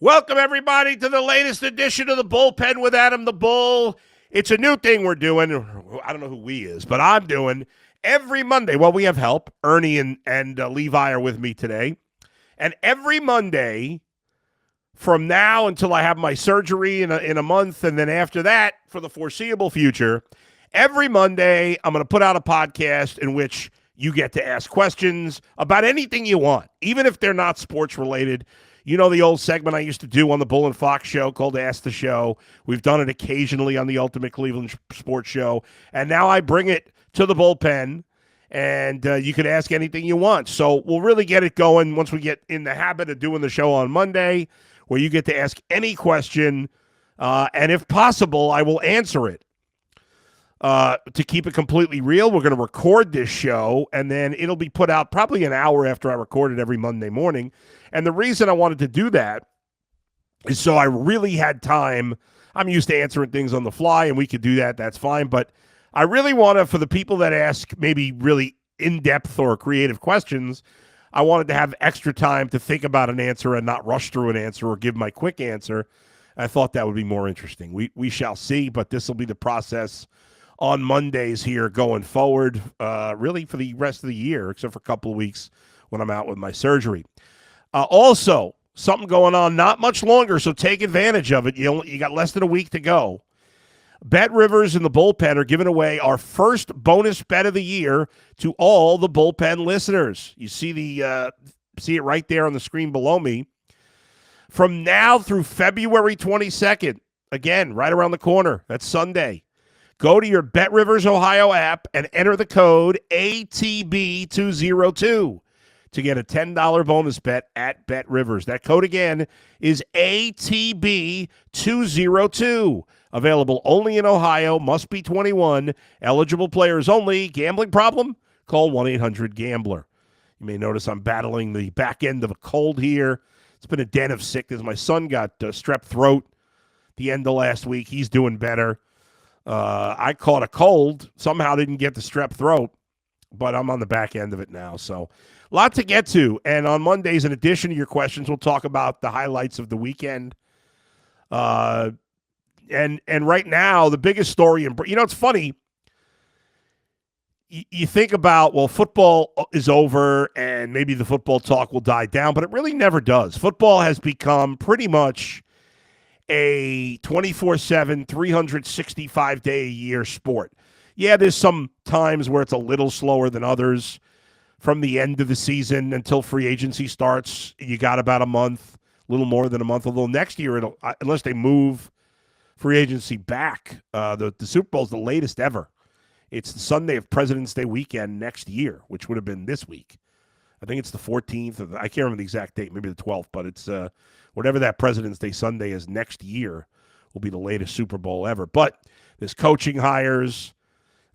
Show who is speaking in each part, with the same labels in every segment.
Speaker 1: Welcome, everybody, to the latest edition of the Bullpen with Adam the Bull. It's a new thing we're doing. I don't know who we is, but I'm doing every Monday. Well, we have help. Ernie and Levi are with me today. And every Monday from now until I have my surgery in a month, and then after that, for the foreseeable future, every Monday I'm going to put out a podcast in which you get to ask questions about anything you want, even if they're not sports related. You know the old segment I used to do on the Bull and Fox show called Ask the Show. We've done it occasionally on the Ultimate Cleveland Sports Show. And now I bring it to the bullpen, and you can ask anything you want. So we'll really get it going once we get in the habit of doing the show on Monday, where you get to ask any question, and if possible, I will answer it. To keep it completely real, we're going to record this show, and then it'll be put out probably an hour after I record it every Monday morning. And the reason I wanted to do that is so I really had time. I'm used to answering things on the fly, and we could do that. That's fine. But I really want to, for the people that ask maybe really in-depth or creative questions, I wanted to have extra time to think about an answer and not rush through an answer or give my quick answer. I thought that would be more interesting. We shall see, but this will be the process on Mondays here going forward, really for the rest of the year, except for a couple of weeks when I'm out with my surgery. Also, something going on not much longer, so take advantage of it. You got less than a week to go. Bet Rivers and the Bullpen are giving away our first bonus bet of the year to all the Bullpen listeners. You see it right there on the screen below me. From now through February 22nd, again, right around the corner, that's Sunday. Go to your Bet Rivers Ohio app and enter the code ATB202 to get a $10 bonus bet at Bet Rivers. That code again is ATB202. Available only in Ohio, must be 21, eligible players only. Gambling problem? Call 1-800-GAMBLER. You may notice I'm battling the back end of a cold here. It's been a den of sickness. My son got strep throat the end of last week. He's doing better. I caught a cold, somehow didn't get the strep throat, but I'm on the back end of it now. So a lot to get to. And on Mondays, in addition to your questions, we'll talk about the highlights of the weekend. And right now, the biggest story, it's funny. You think about, well, football is over and maybe the football talk will die down, but it really never does. Football has become pretty much a 24/7, 365-day-a-year sport. Yeah, there's some times where it's a little slower than others. From the end of the season until free agency starts, you got about a month, a little more than a month. Although next year, unless they move free agency back, the Super Bowl is the latest ever. It's the Sunday of President's Day weekend next year, which would have been this week. I think it's the 14th. I can't remember the exact date, maybe the 12th, but it's whatever that President's Day Sunday is next year will be the latest Super Bowl ever. But there's coaching hires,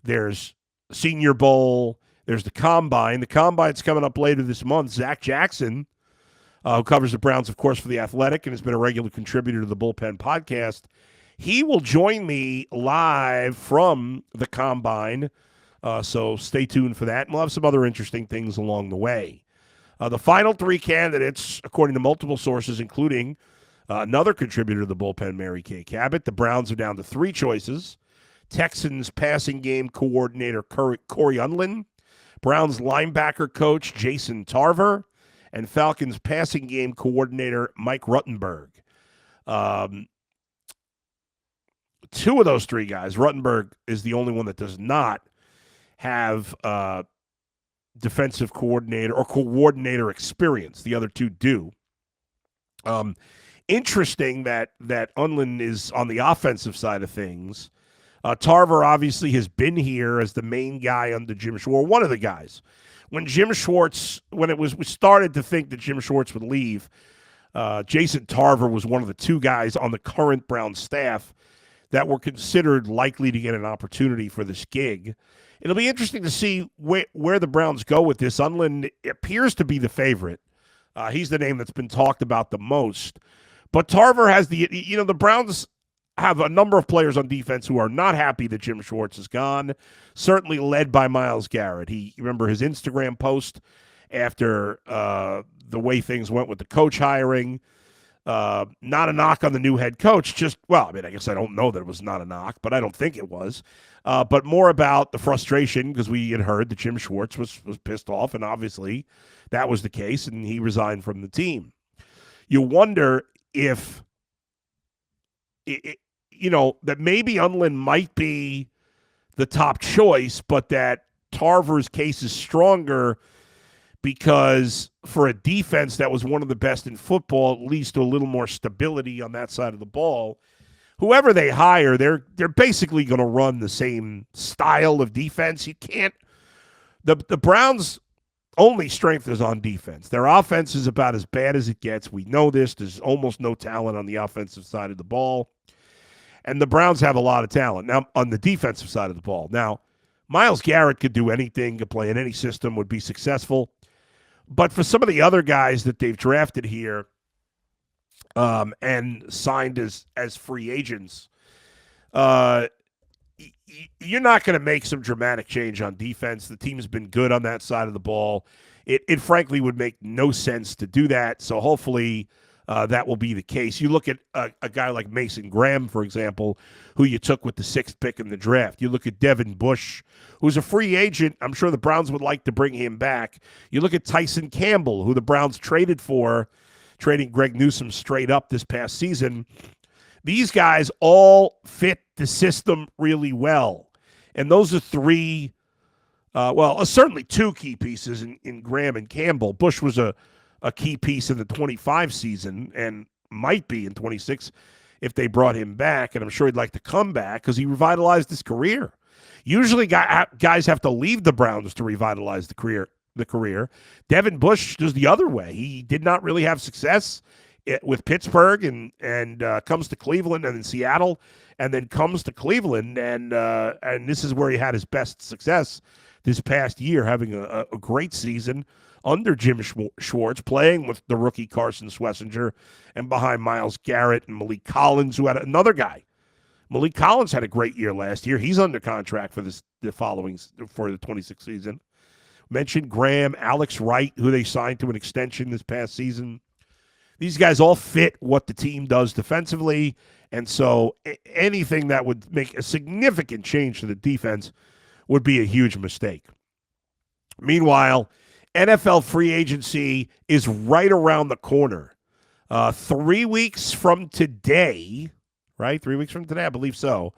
Speaker 1: there's Senior Bowl, there's the Combine. The Combine's coming up later this month. Zach Jackson, who covers the Browns, of course, for The Athletic and has been a regular contributor to the Bullpen podcast, he will join me live from the Combine. So stay tuned for that. And we'll have some other interesting things along the way. The final three candidates, according to multiple sources, including another contributor to the Bullpen, Mary Kay Cabot, the Browns are down to three choices. Texans passing game coordinator Corey Unlin, Browns linebacker coach Jason Tarver, and Falcons passing game coordinator Mike Ruttenberg. Two of those three guys, Ruttenberg is the only one that does not have defensive coordinator or coordinator experience. The other two do. Interesting that Unlin is on the offensive side of things. Tarver obviously has been here as the main guy under Jim Schwartz, one of the guys. When we started to think that Jim Schwartz would leave, Jason Tarver was one of the two guys on the current Browns staff that were considered likely to get an opportunity for this gig. It'll be interesting to see where the Browns go with this. Unlin appears to be the favorite. He's the name that's been talked about the most. But Tarver has the Browns have a number of players on defense who are not happy that Jim Schwartz is gone, certainly led by Myles Garrett. Remember his Instagram post after the way things went with the coach hiring. Not a knock on the new head coach. I guess I don't know that it was not a knock, but I don't think it was. But more about the frustration because we had heard that Jim Schwartz was pissed off, and obviously that was the case, and he resigned from the team. You wonder if, that maybe Unlin might be the top choice, but that Tarver's case is stronger because for a defense that was one of the best in football, at least a little more stability on that side of the ball. Whoever they hire, they're basically going to run the same style of defense. You can't. The Browns' only strength is on defense. Their offense is about as bad as it gets. We know this. There's almost no talent on the offensive side of the ball. And the Browns have a lot of talent now on the defensive side of the ball. Now, Myles Garrett could do anything, could play in any system, would be successful. But for some of the other guys that they've drafted here and signed as free agents, you're not going to make some dramatic change on defense. The team's been good on that side of the ball. It frankly would make no sense to do that. So hopefully that will be the case. You look at a guy like Mason Graham, for example, who you took with the 6th pick in the draft. You look at Devin Bush, who's a free agent. I'm sure the Browns would like to bring him back. You look at Tyson Campbell, who the Browns traded for, trading Greg Newsome straight up this past season. These guys all fit the system really well. And those are three, certainly two key pieces in Graham and Campbell. Bush was a key piece in the 25 season and might be in 26 if they brought him back. And I'm sure he'd like to come back because he revitalized his career. Usually guys have to leave the Browns to revitalize the career. Devin Bush does the other way. He did not really have success with Pittsburgh and comes to Cleveland and then Seattle and then comes to Cleveland. And this is where he had his best success this past year, having a great season under Jim Schwartz, playing with the rookie Carson Schlesinger and behind Myles Garrett and Malik Collins, who had another guy. Malik Collins had a great year last year. He's under contract for the 26th season. Mentioned Graham, Alex Wright, who they signed to an extension this past season. These guys all fit what the team does defensively, and so anything that would make a significant change to the defense would be a huge mistake. Meanwhile, NFL free agency is right around the corner. 3 weeks from today, right? 3 weeks from today, I believe so.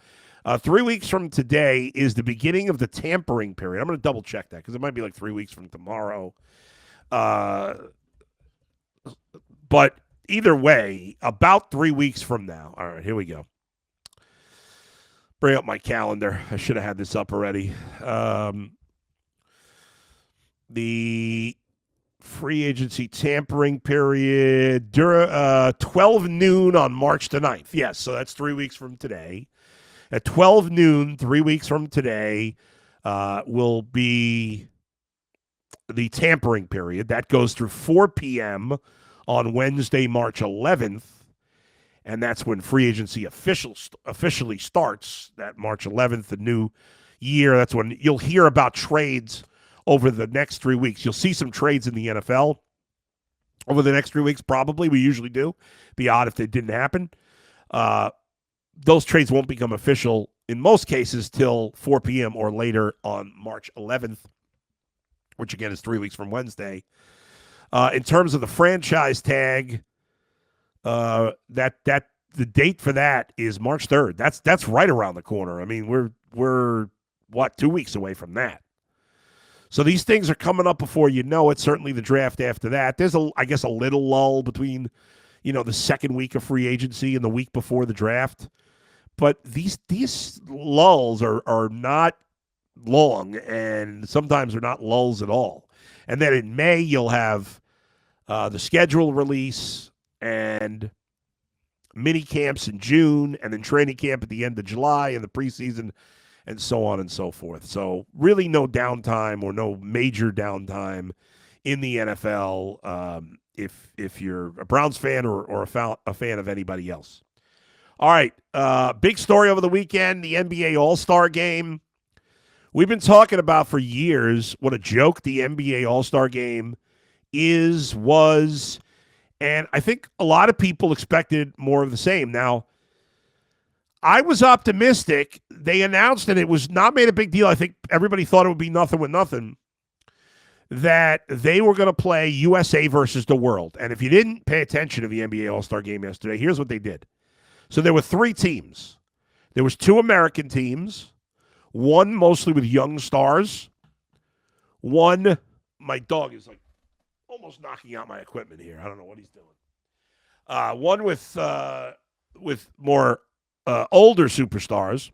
Speaker 1: 3 weeks from today is the beginning of the tampering period. I'm going to double check that because it might be like 3 weeks from tomorrow. But either way, about 3 weeks from now. All right, here we go. Bring up my calendar. I should have had this up already. The free agency tampering period, 12 noon on March the 9th. Yes, so that's 3 weeks from today. At 12 noon, 3 weeks from today, will be the tampering period. That goes through 4 p.m. on Wednesday, March 11th. And that's when free agency officially starts, that March 11th, the new year. That's when you'll hear about trades over the next 3 weeks. You'll see some trades in the NFL over the next 3 weeks, probably. We usually do. Be odd if they didn't happen. Those trades won't become official in most cases till 4 p.m. or later on March 11th, which again is 3 weeks from Wednesday. In terms of the franchise tag, the date for that is March 3rd. That's right around the corner. I mean, we're 2 weeks away from that. So these things are coming up before you know it. Certainly the draft after that. There's a little lull between, the second week of free agency and the week before the draft. But these lulls are not long, and sometimes they're not lulls at all. And then in May you'll have the schedule release and mini camps in June, and then training camp at the end of July and the preseason, and so on and so forth. So really no downtime or no major downtime in the NFL if you're a Browns fan or a fan of anybody else. All right, big story over the weekend, the NBA All-Star Game. We've been talking about for years what a joke the NBA All-Star Game was, And I think a lot of people expected more of the same. Now, I was optimistic. They announced, and it was not made a big deal. I think everybody thought it would be nothing with nothing, that they were going to play USA versus the world. And if you didn't pay attention to the NBA All-Star game yesterday, here's what they did. So there were 3 teams. There was 2 American teams, one mostly with young stars, one, my dog is like almost knocking out my equipment here. I don't know what he's doing. One with more older superstars.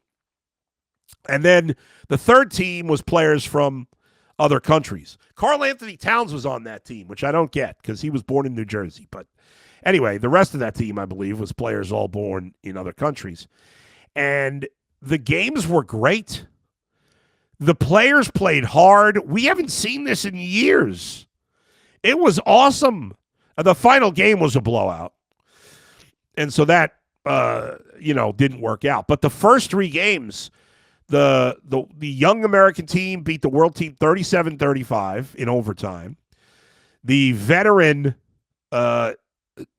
Speaker 1: And then the third team was players from other countries. Karl Anthony Towns was on that team, which I don't get because he was born in New Jersey. But anyway, the rest of that team, I believe, was players all born in other countries. And the games were great. The players played hard. We haven't seen this in years. It was awesome. The final game was a blowout. And so that, didn't work out. But the first 3 games, the young American team beat the world team 37-35 in overtime. The veteran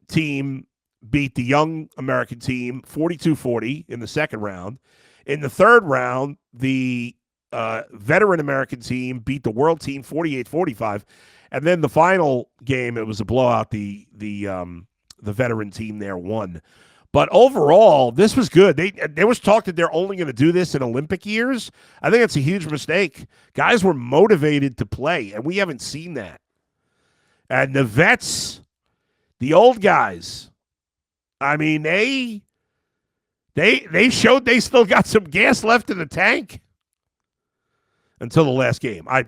Speaker 1: team beat the young American team 42-40 in the second round. In the third round, the veteran American team beat the world team 48-45. And then the final game, it was a blowout. The veteran team there won. But overall, this was good. There was talk that they're only going to do this in Olympic years. I think that's a huge mistake. Guys were motivated to play, and we haven't seen that. And the vets, the old guys, I mean, they showed they still got some gas left in the tank until the last game. I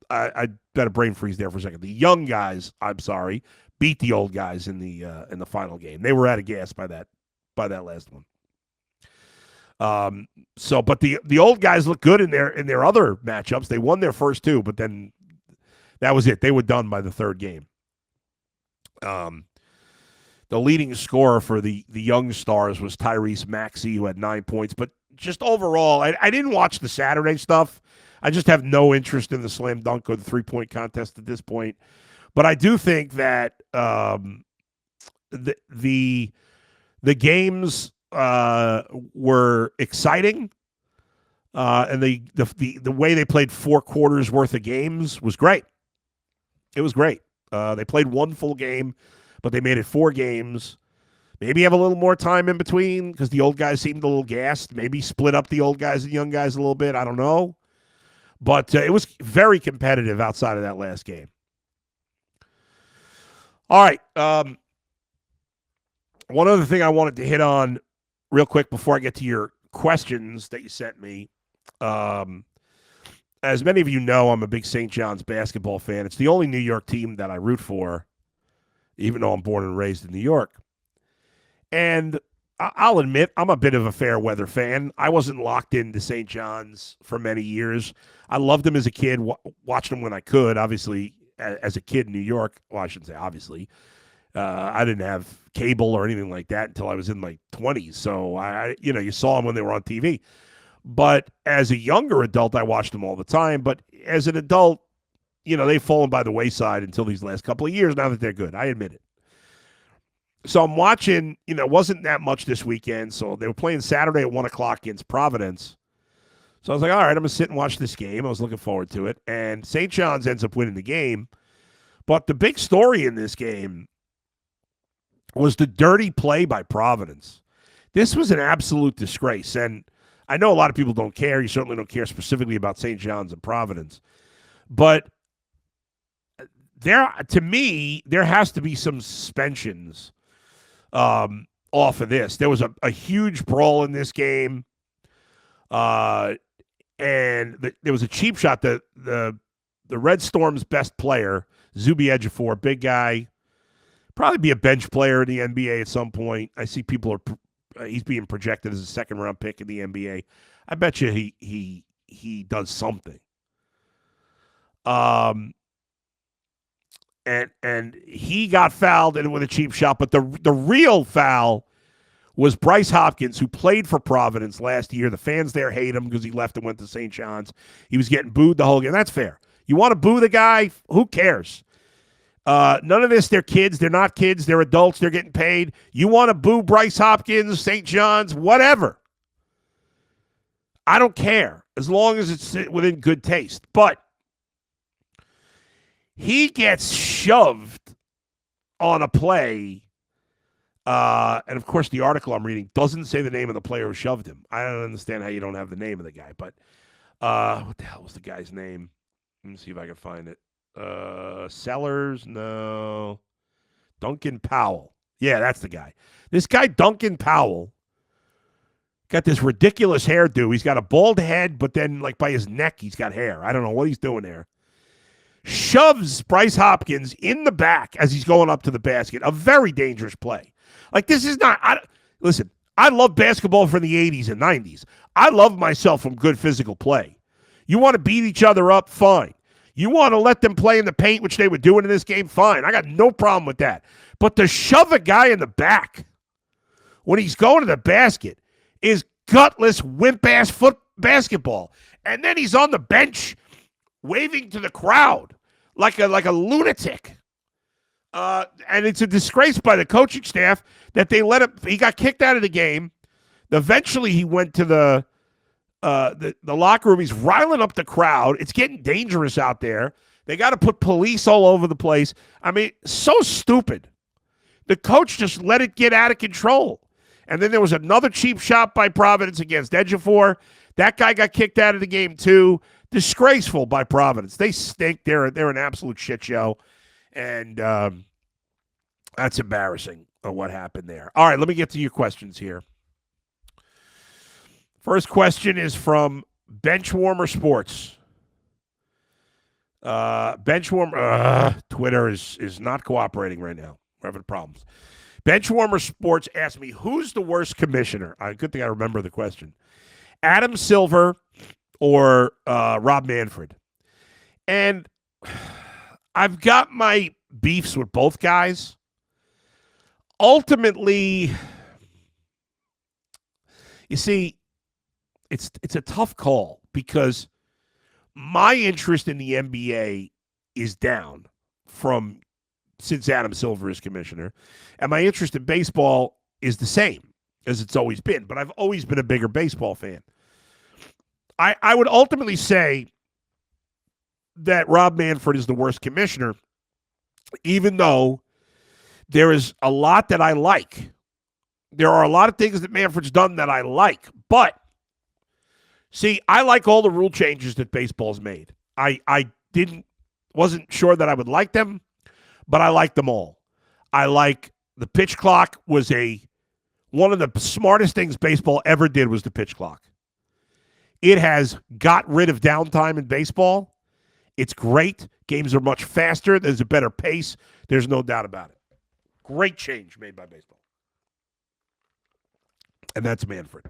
Speaker 1: got a brain freeze there for a second. The young guys, I'm sorry, beat the old guys in the final game. They were out of gas by that last one. But the old guys look good in their other matchups. They won their first 2, but then that was it. They were done by the third game. The leading scorer for the young stars was Tyrese Maxey, who had 9 points. But just overall, I didn't watch the Saturday stuff. I just have no interest in the slam dunk or the 3-point contest at this point. But I do think that the games were exciting, and the way they played 4 quarters worth of games was great. It was great. They played 1 full game, but they made it 4 games. Maybe have a little more time in between because the old guys seemed a little gassed. Maybe split up the old guys and young guys a little bit. I don't know. But it was very competitive outside of that last game. All right. One other thing I wanted to hit on real quick before I get to your questions that you sent me. As many of you know, I'm a big St. John's basketball fan. It's the only New York team that I root for, even though I'm born and raised in New York. And I'll admit, I'm a bit of a fair weather fan. I wasn't locked into St. John's for many years. I loved them as a kid, watched them when I could. Obviously, as a kid in New York, well, I shouldn't say obviously. I didn't have cable or anything like that until I was in my 20s. So, you saw them when they were on TV. But as a younger adult, I watched them all the time. But as an adult, they've fallen by the wayside until these last couple of years now that they're good. I admit it. So I'm watching, it wasn't that much this weekend. So they were playing Saturday at 1 o'clock against Providence. So I was like, all right, I'm going to sit and watch this game. I was looking forward to it. And St. John's ends up winning the game. But the big story in this game was the dirty play by Providence. This was an absolute disgrace. And I know a lot of people don't care. You certainly don't care specifically about St. John's and Providence. But to me, there has to be some suspensions off of this. There was a huge brawl in this game. And there was a cheap shot that the Red Storm's best player, Zuby Ejiofor, big guy, probably be a bench player in the NBA at some point. I see people he's being projected as a second-round pick in the NBA. I bet you he does something. And he got fouled and with a cheap shot, but the real foul was Bryce Hopkins, who played for Providence last year. The fans there hate him because he left and went to St. John's. He was getting booed the whole game. That's fair. You want to boo the guy? Who cares? None of this. They're kids. They're not kids. They're adults. They're getting paid. You want to boo Bryce Hopkins, St. John's, whatever. I don't care as long as it's within good taste. But he gets shoved on a play. And, of course, the article I'm reading doesn't say the name of the player who shoved him. I don't understand how you don't have the name of the guy. But what the hell was the guy's name? Let me see if I can find it. Sellers? No. Duncan Powell. Yeah, that's the guy. This guy, Duncan Powell, got this ridiculous hairdo. He's got a bald head, but then, like, by his neck, he's got hair. I don't know what he's doing there. Shoves Bryce Hopkins in the back as he's going up to the basket. A very dangerous play. Like, this is not... listen, I love basketball from the 80s and 90s. I love myself from good physical play. You want to beat each other up? Fine. You want to let them play in the paint, which they were doing in this game? Fine. I got no problem with that. But to shove a guy in the back when he's going to the basket is gutless, wimp-ass foot basketball. And then he's on the bench waving to the crowd like a lunatic. And it's a disgrace by the coaching staff that they let him. He got kicked out of the game. Eventually, he went to the locker room. He's riling up the crowd. It's getting dangerous out there. They got to put police all over the place. I mean, so stupid. The coach just let it get out of control. And then there was another cheap shot by Providence against Ejiofor. That guy got kicked out of the game too. Disgraceful by Providence. They stink. They're an absolute shit show. And that's embarrassing what happened there. All right, let me get to your questions here. First question is from Benchwarmer Sports. Twitter is not cooperating right now. We're having problems. Benchwarmer Sports asked me, who's the worst commissioner? Good thing I remember the question. Adam Silver or Rob Manfred? And I've got my beefs with both guys. Ultimately, you see, it's a tough call because my interest in the NBA is down since Adam Silver is commissioner, and my interest in baseball is the same as it's always been, but I've always been a bigger baseball fan. I would ultimately say that Rob Manfred is the worst commissioner, even though there is a lot that I like. There are a lot of things that Manfred's done that I like, but see, I like all the rule changes that baseball's made. I wasn't sure that I would like them, but I like them all. I like the pitch clock was one of the smartest things baseball ever did was the pitch clock. It has got rid of downtime in baseball. It's great. Games are much faster. There's a better pace. There's no doubt about it. Great change made by baseball. And that's Manfred.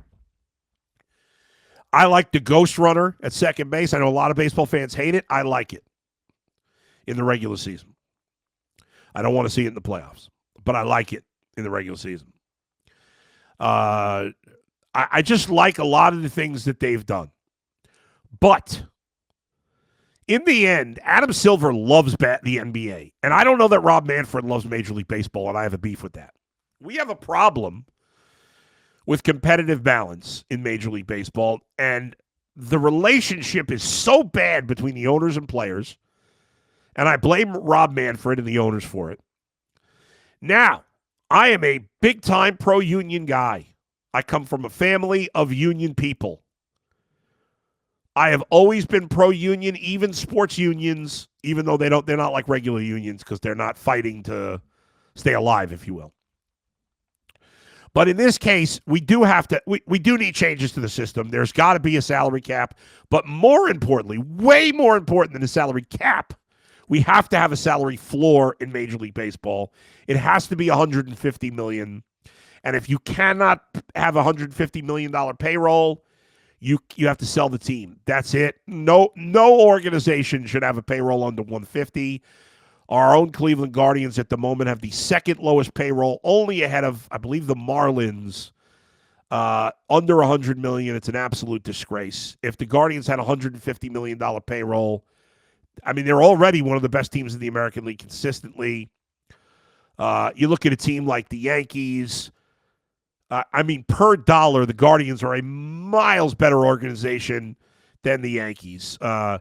Speaker 1: I like the ghost runner at second base. I know a lot of baseball fans hate it. I like it in the regular season. I don't want to see it in the playoffs, but I like it in the regular season. I just like a lot of the things that they've done. But in the end, Adam Silver loves the NBA. And I don't know that Rob Manfred loves Major League Baseball, and I have a beef with that. We have a problem with competitive balance in Major League Baseball, and the relationship is so bad between the owners and players, and I blame Rob Manfred and the owners for it. Now, I am a big-time pro-union guy. I come from a family of union people. I have always been pro-union, even sports unions, even though they're not like regular unions because they're not fighting to stay alive, if you will. But in this case, we do need changes to the system. There's got to be a salary cap. But more importantly, way more important than a salary cap, we have to have a salary floor in Major League Baseball. It has to be $150 million. And if you cannot have a $150 million payroll, you have to sell the team. That's it. No organization should have a payroll under 150. Our own Cleveland Guardians at the moment have the second lowest payroll, only ahead of, I believe, the Marlins, under $100 million. It's an absolute disgrace. If the Guardians had a $150 million payroll, I mean, they're already one of the best teams in the American League consistently. You look at a team like the Yankees. I mean, per dollar, the Guardians are a miles better organization than the Yankees. The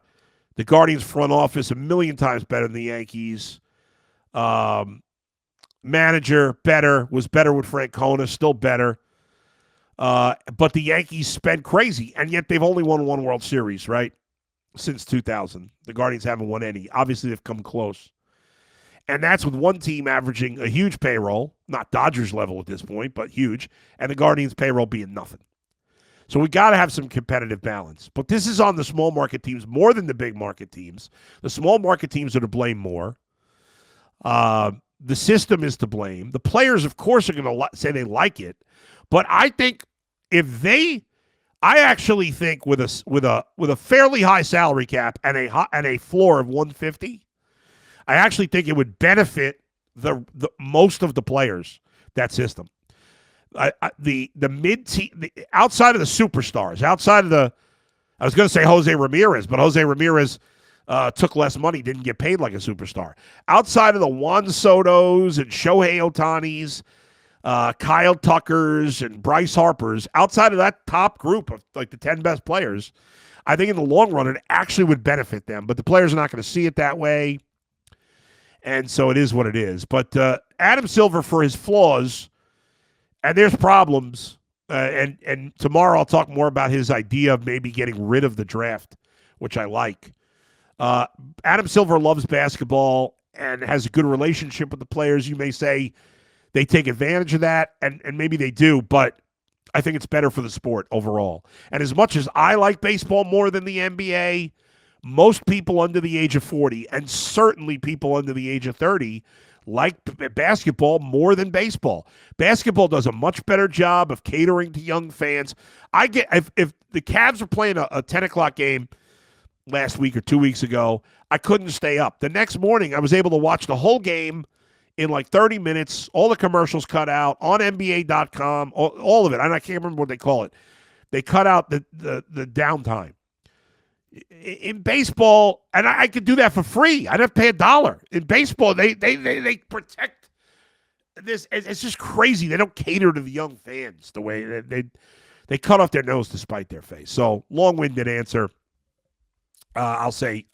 Speaker 1: Guardians front office a million times better than the Yankees. Manager was better with Francona, still better. But the Yankees spent crazy, and yet they've only won one World Series, right? Since 2000. The Guardians haven't won any. Obviously, they've come close. And that's with one team averaging a huge payroll, not Dodgers level at this point, but huge, and the Guardians' payroll being nothing. So we got to have some competitive balance. But this is on the small market teams more than the big market teams. The small market teams are to blame more. The system is to blame. The players, of course, are going to say they like it. But I think I actually think with a fairly high salary cap and a floor of 150, I actually think it would benefit the most of the players, that system. The mid team, outside of the superstars, I was going to say Jose Ramirez, but Jose Ramirez took less money, didn't get paid like a superstar. Outside of the Juan Sotos and Shohei Ohtani's, Kyle Tuckers and Bryce Harper's, outside of that top group of like the 10 best players, I think in the long run it actually would benefit them. But the players are not going to see it that way. And so it is what it is. But Adam Silver, for his flaws, and there's problems, and tomorrow I'll talk more about his idea of maybe getting rid of the draft, which I like. Adam Silver loves basketball and has a good relationship with the players. You may say they take advantage of that, and maybe they do, but I think it's better for the sport overall. And as much as I like baseball more than the NBA, most people under the age of 40, and certainly people under the age of 30, like basketball more than baseball. Basketball does a much better job of catering to young fans. If the Cavs were playing a 10 o'clock game last week or 2 weeks ago, I couldn't stay up. The next morning, I was able to watch the whole game in like 30 minutes, all the commercials cut out, on NBA.com, all of it. And I can't remember what they call it. They cut out the downtime. In baseball, and I could do that for free. I'd have to pay $1. In baseball, they protect this. It's just crazy. They don't cater to the young fans the way they cut off their nose to spite their face. So long-winded answer. I'll say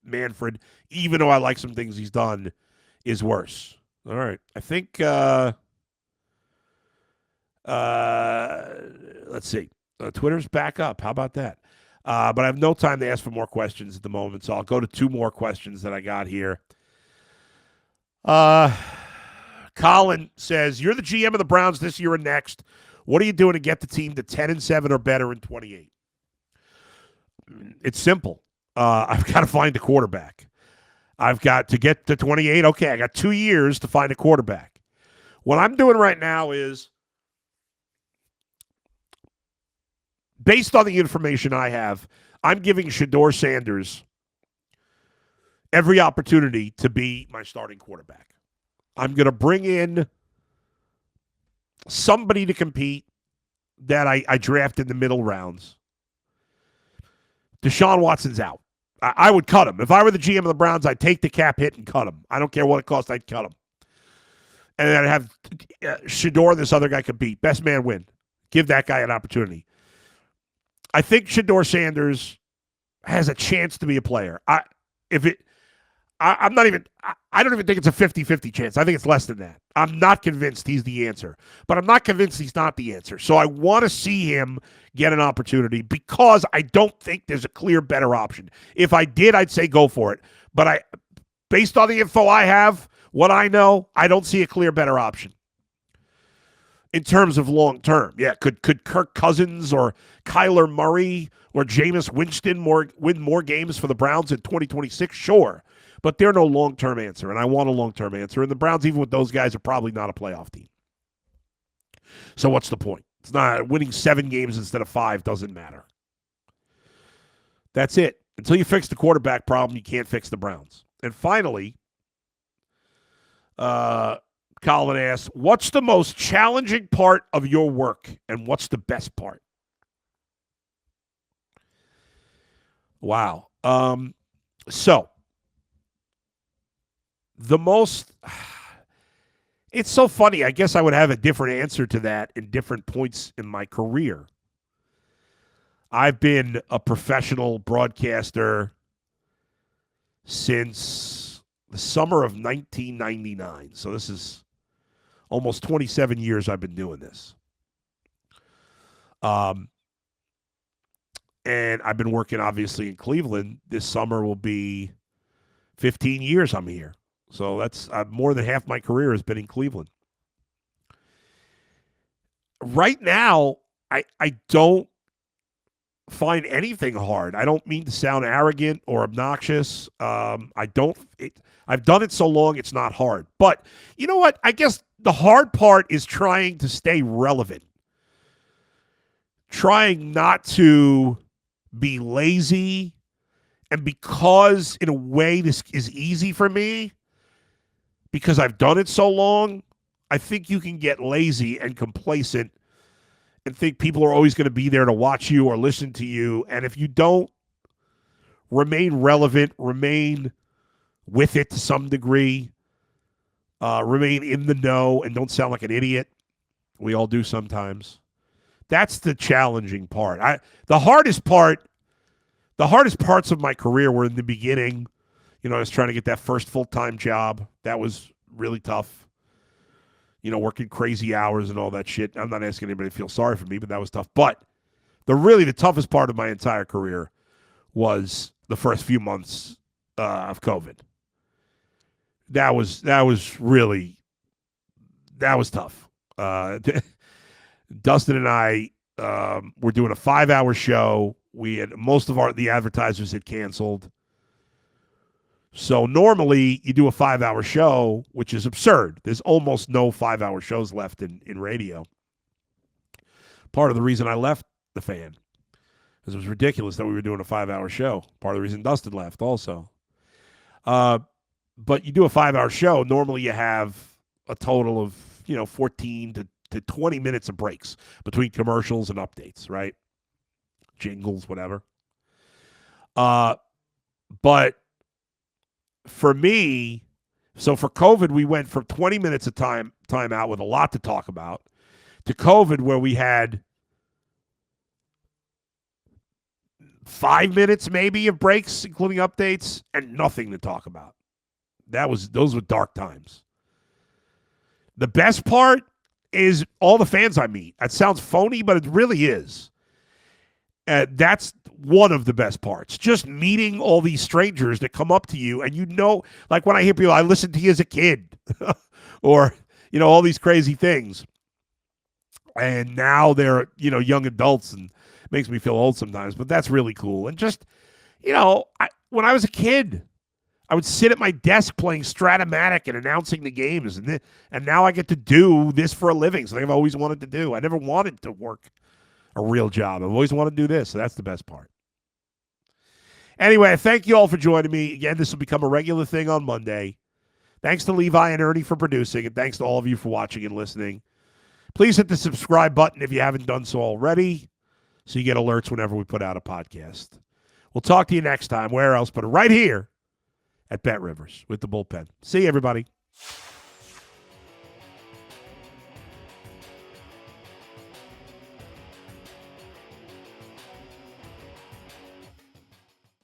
Speaker 1: Manfred, even though I like some things he's done, is worse. All right. I think let's see. Twitter's back up. How about that? But I have no time to ask for more questions at the moment, so I'll go to two more questions that I got here. Colin says, you're the GM of the Browns this year and next. What are you doing to get the team to 10-7 or better in 28? It's simple. I've got to find a quarterback. I've got to get to 28. Okay, I got 2 years to find a quarterback. What I'm doing right now is, based on the information I have, I'm giving Shedeur Sanders every opportunity to be my starting quarterback. I'm going to bring in somebody to compete that I draft in the middle rounds. Deshaun Watson's out. I would cut him. If I were the GM of the Browns, I'd take the cap hit and cut him. I don't care what it costs, I'd cut him. And then I'd have Shedeur and this other guy compete. Best man win. Give that guy an opportunity. I think Shedeur Sanders has a chance to be a player. I don't even think it's a 50-50 chance. I think it's less than that. I'm not convinced he's the answer, but I'm not convinced he's not the answer. So I want to see him get an opportunity because I don't think there's a clear better option. If I did, I'd say go for it. But based on the info I have, what I know, I don't see a clear better option. In terms of long term, yeah, could Kirk Cousins or Kyler Murray or Jameis Winston win more games for the Browns in 2026? Sure, but they're no long-term answer, and I want a long-term answer. And the Browns, even with those guys, are probably not a playoff team. So what's the point? It's not winning 7 games instead of 5 doesn't matter. That's it. Until you fix the quarterback problem, you can't fix the Browns. And finally, Colin asks, what's the most challenging part of your work and what's the best part? Wow. So the most, it's so funny. I guess I would have a different answer to that in different points in my career. I've been a professional broadcaster since the summer of 1999. So this is almost 27 years I've been doing this. And I've been working, obviously, in Cleveland. This summer will be 15 years I'm here. So that's more than half my career has been in Cleveland. Right now, I don't find anything hard. I don't mean to sound arrogant or obnoxious. I've done it so long, it's not hard. But you know what? I guess the hard part is trying to stay relevant. Trying not to be lazy. And because, in a way, this is easy for me, because I've done it so long, I think you can get lazy and complacent and think people are always going to be there to watch you or listen to you. And if you don't remain relevant, remain with it to some degree, remain in the know and don't sound like an idiot, we all do sometimes, that's the challenging part. The hardest parts of my career were in the beginning. I was trying to get that first full-time job. That was really tough. Working crazy hours and all that shit. I'm not asking anybody to feel sorry for me, but that was tough. But the toughest part of my entire career was the first few months of COVID. That was tough. Dustin and I were doing a 5-hour show. We had most of the advertisers had canceled. So normally you do a 5-hour show, which is absurd. There's almost no 5-hour shows left in radio. Part of the reason I left the Fan is it was ridiculous that we were doing a 5-hour show. Part of the reason Dustin left also. But you do a 5-hour show, normally you have a total of 14 to 20 minutes of breaks between commercials and updates, right? Jingles, whatever. But for me, so for COVID, we went from 20 minutes of time out with a lot to talk about to COVID where we had 5 minutes maybe of breaks, including updates, and nothing to talk about. Those were dark times. The best part is all the fans I meet. That sounds phony, but it really is. That's one of the best parts. Just meeting all these strangers that come up to you and like when I hear people, I listened to you as a kid or, all these crazy things. And now they're, young adults and it makes me feel old sometimes, but that's really cool. And just, when I was a kid, I would sit at my desk playing Stratomatic and announcing the games. And now I get to do this for a living. Something I've always wanted to do. I never wanted to work a real job. I've always wanted to do this. So that's the best part. Anyway, thank you all for joining me. Again, this will become a regular thing on Monday. Thanks to Levi and Ernie for producing, and thanks to all of you for watching and listening. Please hit the subscribe button if you haven't done so already so you get alerts whenever we put out a podcast. We'll talk to you next time. Where else but right here at Bet Rivers with the Bullpen. See you, everybody.